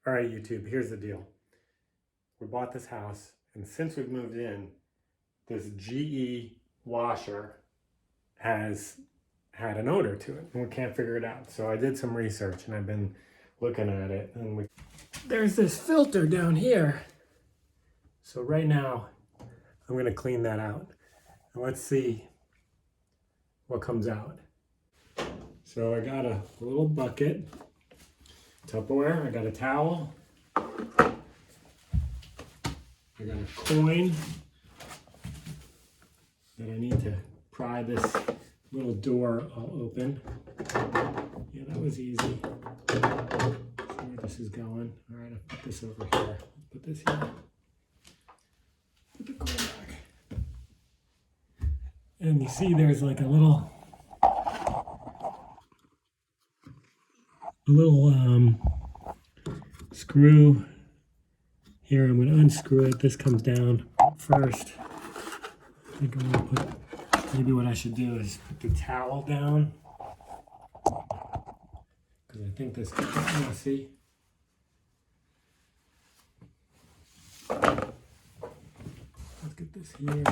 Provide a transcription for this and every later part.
All right, YouTube, here's the deal. We bought this house, and since we've moved in, this GE washer has had an odor to it, and we can't figure it out. So I did some research, and I've been looking at it, and there's this filter down here. So right now, I'm gonna clean that out, and let's see what comes out. So I got a little bucket, Tupperware, I got a towel, I got a coin that I need to pry this little door all open. Yeah, that was easy. See where this is going. All right, I'll put this over here. Put this here. Put the coin back. And you see there's like a little screw here. I'm going to unscrew it. This comes down first. I think I'm going to put, maybe what I should do is put the towel down, because I think this is messy. Let's get this here.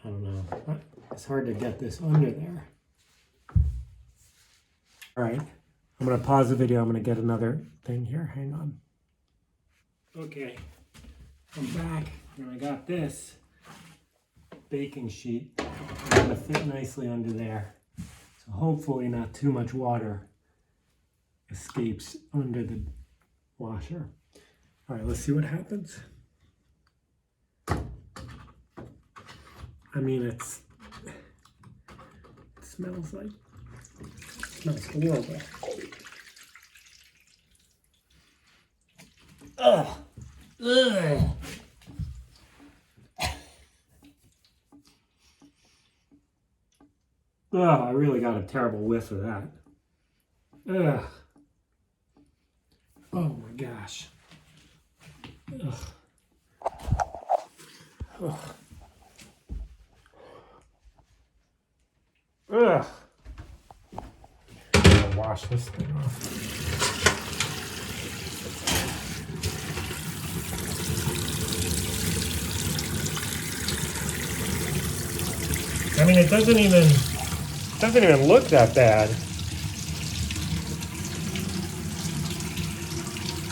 I don't know. It's hard to get this under there. All right, I'm gonna pause the video. I'm gonna get another thing here. Hang on. Okay, I'm back, and I got this baking sheet. It's gonna fit nicely under there. So hopefully not too much water escapes under the washer. All right, let's see what happens. I mean, it smells like, smells horrible. Ugh. Ugh. Oh, I really got a terrible whiff of that. Ugh. Oh my gosh. Ugh. Ugh. Ugh. I'm gonna wash this thing off. I mean, it doesn't even look that bad.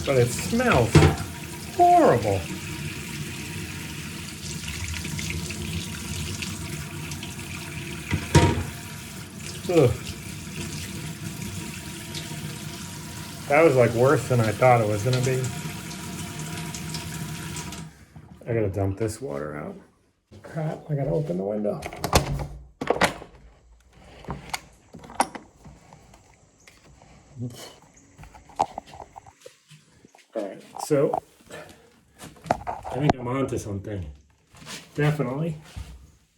But it smells horrible. Ugh. That was like worse than I thought it was gonna be. I gotta dump this water out. Crap, I gotta open the window. Alright, so I think I'm onto something. Definitely.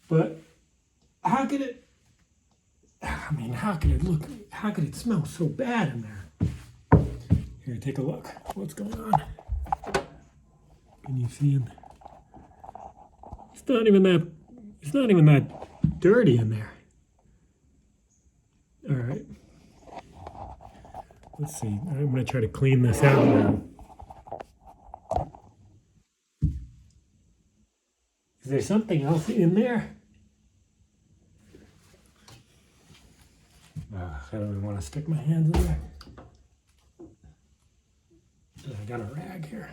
But how could it, I mean, how could it smell so bad in there? Here, take a look. What's going on? Can you see it? It's not even that dirty in there. All right. Let's see. I'm going to try to clean this out now. Is there something else in there? I don't even want to stick my hands in there. I got a rag here.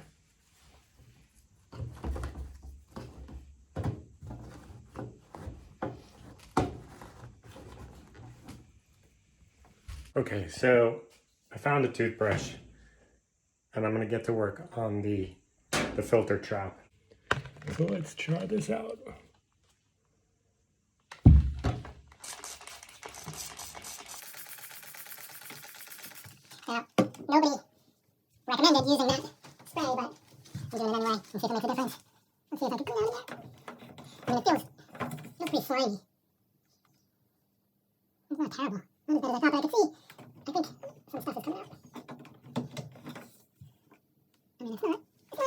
Okay, so I found a toothbrush, and I'm going to get to work on the filter trap. So let's try this out. Now, nobody recommended using that spray, but I'm doing it anyway. Let's see if it makes a difference. Let's see if I can clean out of there. I mean, it feels pretty slimy. It's not terrible. Not as bad as I thought, but I could see, I think some stuff is coming out. I mean, it's not as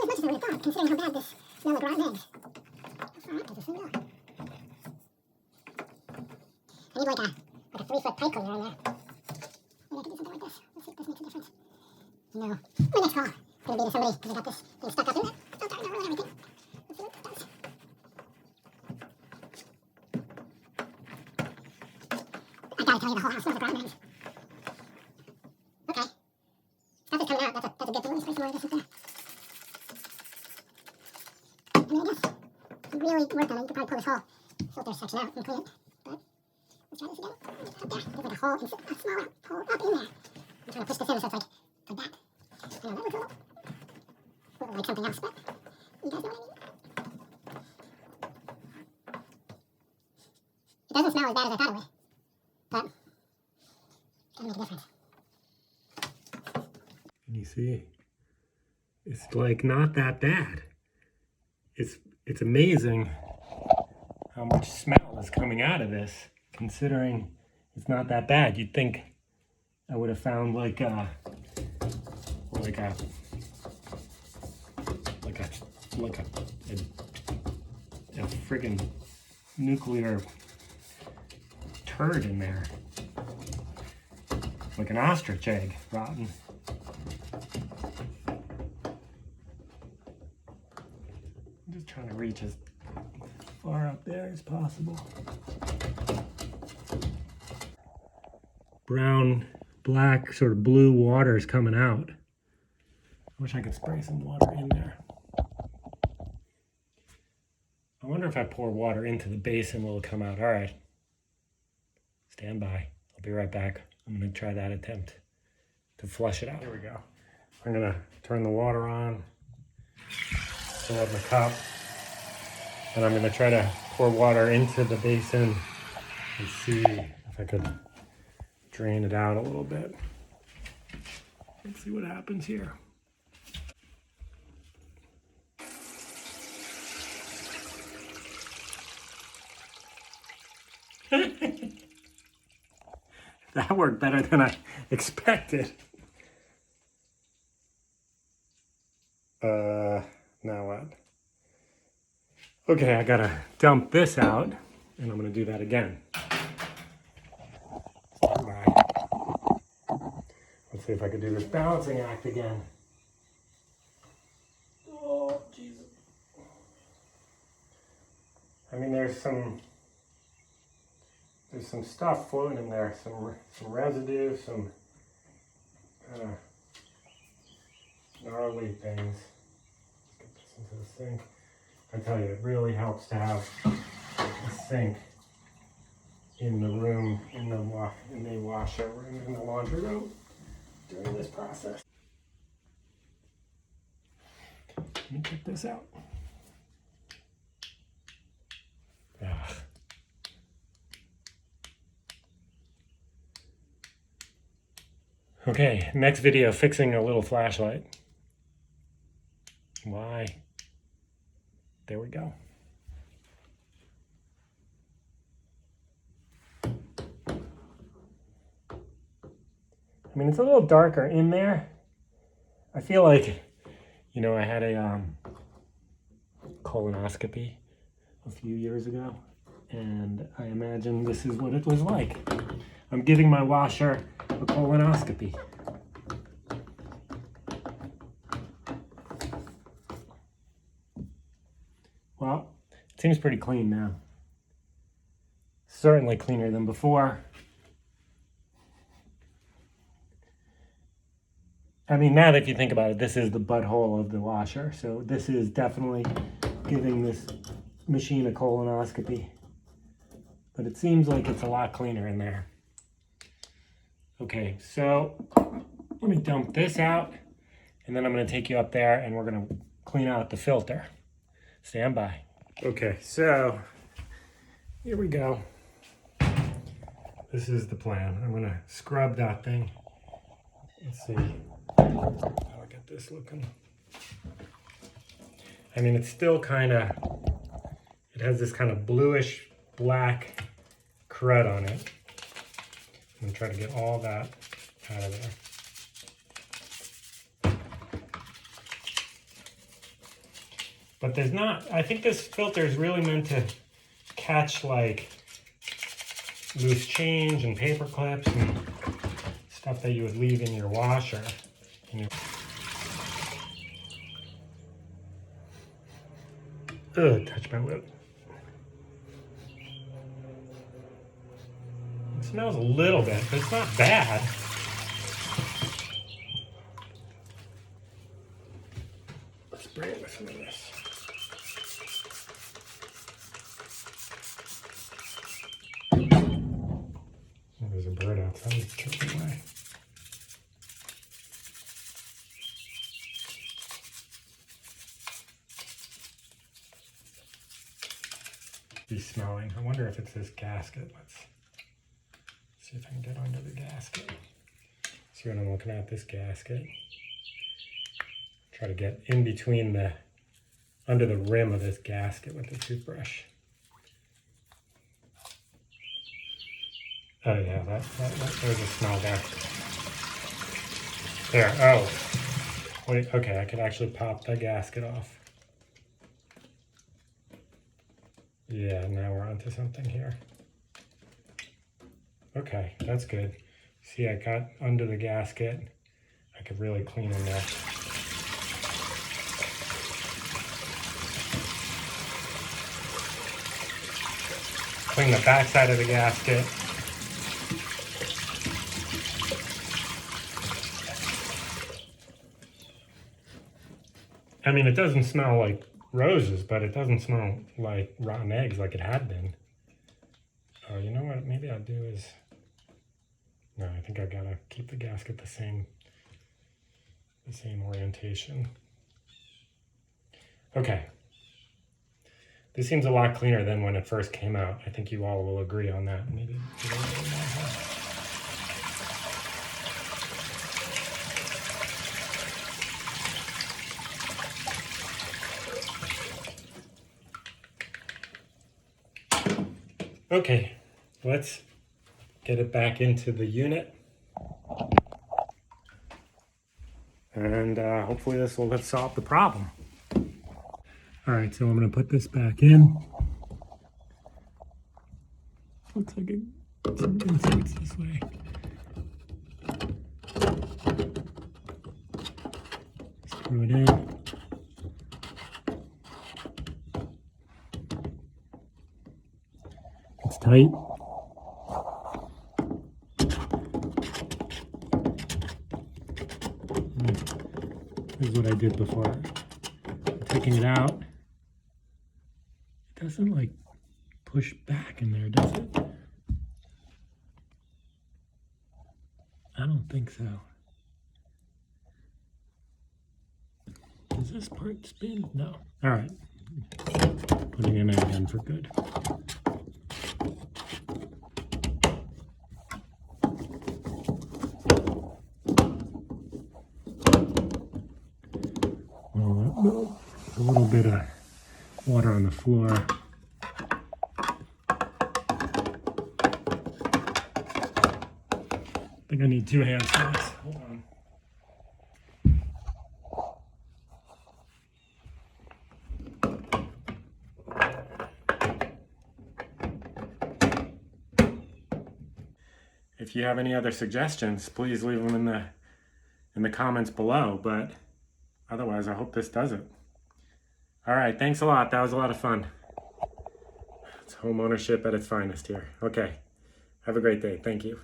much as I would have thought, considering how bad this smell of rotten eggs. That's alright, there's a smell. I need like a 3-foot pipe cleaner in there. Maybe I could do something like this. You know, my next call is going to be to somebody because I got this thing stuck up in that filter and everything. Let's see what this does. I gotta tell you, the whole house smells like rotten eggs. Okay. Stuff is coming out. That's a good thing. Let me spray some more of this up there. I mean, I guess if you really worked on it, you could probably pull this whole filter section out and clean it. But let's try this again. Up there. There's like a hole, a smaller hole up in there. I'm trying to push this in so it's like that. I know that looks a little like something else, but you guys know what I mean. It doesn't smell as bad as I thought it would, but it's gonna make a difference. Can you see? It's like not that bad. It's amazing how much smell is coming out of this, considering it's not that bad. You'd think I would have found like a friggin' nuclear turd in there, like an ostrich egg rotten. I'm just trying to reach as far up there as possible. Brown, black, sort of blue water is coming out. I wish I could spray some water in there. I wonder if I pour water into the basin, will it come out? All right. Stand by. I'll be right back. I'm going to try that attempt to flush it out. Here we go. I'm going to turn the water on, fill up my cup, and I'm going to try to pour water into the basin and see if I could drain it out a little bit. Let's see what happens here. That worked better than I expected. Now what? Okay, I gotta dump this out, and I'm gonna do that again. Stand by. Let's see if I can do this balancing act again. Oh, Jesus. I mean, there's some stuff floating in there, some residue, some gnarly things. Let's get this into the sink. I tell you, it really helps to have a sink in the room, in the washer room, in the laundry room during this process. Let me check this out. Ugh. Okay, next video, fixing a little flashlight. Why? There we go. I mean, it's a little darker in there. I feel like, you know, I had a colonoscopy a few years ago, and I imagine this is what it was like. I'm giving my washer a colonoscopy. Well, it seems pretty clean now. Certainly cleaner than before. I mean, now that if you think about it, this is the butthole of the washer. So this is definitely giving this machine a colonoscopy. But it seems like it's a lot cleaner in there. Okay, so let me dump this out, and then I'm going to take you up there and we're going to clean out the filter. Stand by. Okay, so here we go. This is the plan. I'm going to scrub that thing. Let's see how I get this looking. I mean, it's still kind of, it has this kind of bluish black crud on it. I'm gonna try to get all that out of there. But there's not, I think this filter is really meant to catch like loose change and paper clips and stuff that you would leave in your washer Ugh, touch my lip. It smells a little bit, but it's not bad. Let's spray it with some of this. Oh, there's a bird outside. Let's kill it away. He's smelling. I wonder if it's this gasket. Let's see if I can get under the gasket. See what I'm looking at, this gasket. Try to get in between the, under the rim of this gasket with the toothbrush. Oh yeah, there's a smell there. There, oh. Wait, okay, I could actually pop the gasket off. Yeah, now we're onto something here. Okay, that's good. See, I got under the gasket. I could really clean in there. Clean the back side of the gasket. I mean, it doesn't smell like roses, but it doesn't smell like rotten eggs like it had been. Oh, you know what? Maybe I'll do is... No, I think I gotta keep the gasket the same orientation. Okay. This seems a lot cleaner than when it first came out. I think you all will agree on that. Maybe give it a little more here. Okay, let's get it back into the unit. And hopefully this will have solved the problem. All right, so I'm gonna put this back in. Looks like it inserts this way. Screw it in. It's tight. This is what I did before. I'm taking it out. It doesn't like push back in there, does it? I don't think so. Does this part spin? No. All right. Putting it in again for good. Well, a little bit of water on the floor. I think I need 2 hands for this. Hold on. If you have any other suggestions, please leave them in the comments below. But otherwise, I hope this does it. All right, thanks a lot. That was a lot of fun. It's home ownership at its finest here. Okay, have a great day. Thank you.